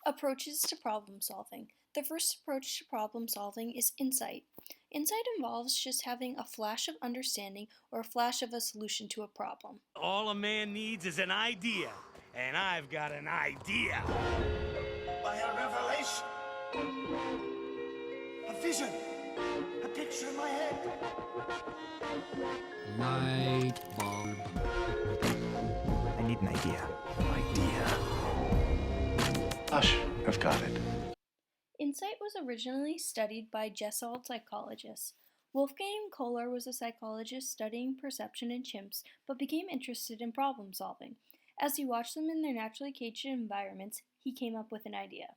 Approaches to problem solving. The first approach to problem solving is insight. Insight involves just having a flash of understanding or a flash of a solution to a problem. All a man needs is an idea, and I've got an idea. By a revelation, a vision, a picture in my head. Light bulb. I need an idea. Hush, I've got it. Insight was originally studied by Jesuit psychologists. Wolfgang Kohler was a psychologist studying perception in chimps, but became interested in problem solving. As he watched them in their naturally caged environments, he came up with an idea.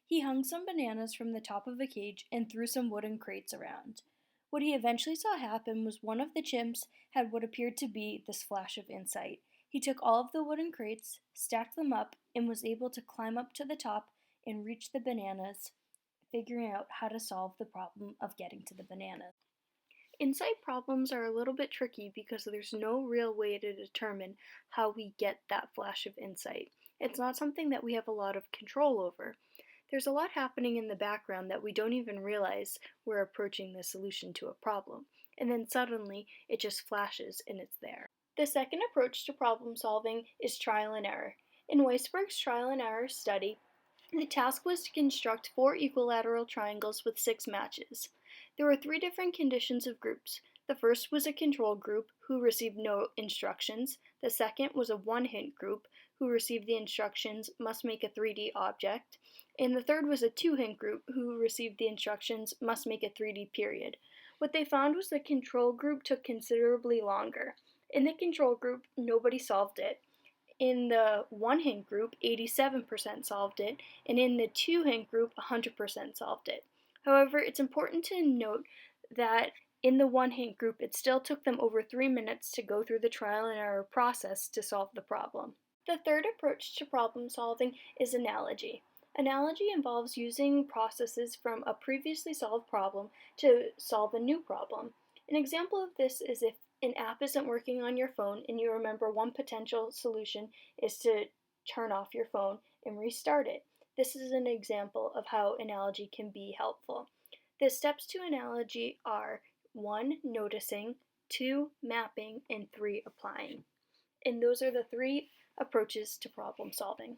He hung some bananas from the top of a cage and threw some wooden crates around. What he eventually saw happen was one of the chimps had what appeared to be this flash of insight. He took all of the wooden crates, stacked them up, and was able to climb up to the top and reach the bananas, figuring out how to solve the problem of getting to the bananas. Insight problems are a little bit tricky because there's no real way to determine how we get that flash of insight. It's not something that we have a lot of control over. There's a lot happening in the background that we don't even realize we're approaching the solution to a problem, and then suddenly it just flashes and it's there. The second approach to problem solving is trial and error. In Weisberg's trial and error study, the task was to construct 4 equilateral triangles with 6 matches. There were 3 different conditions of groups. The first was a control group who received no instructions. The second was a one-hint group who received the instructions must make a 3D object. And the third was a two-hint group who received the instructions must make a 3D period. What they found was the control group took considerably longer. In the control group, nobody solved it. In the one-hint group, 87% solved it, and in the two-hint group, 100% solved it. However, it's important to note that in the one-hint group, it still took them over 3 minutes to go through the trial and error process to solve the problem. The third approach to problem solving is analogy. Analogy involves using processes from a previously solved problem to solve a new problem. An example of this is if an app isn't working on your phone and you remember one potential solution is to turn off your phone and restart it. This is an example of how analogy can be helpful. The steps to analogy are 1. Noticing, 2. Mapping, and 3. Applying. And those are the 3 approaches to problem solving.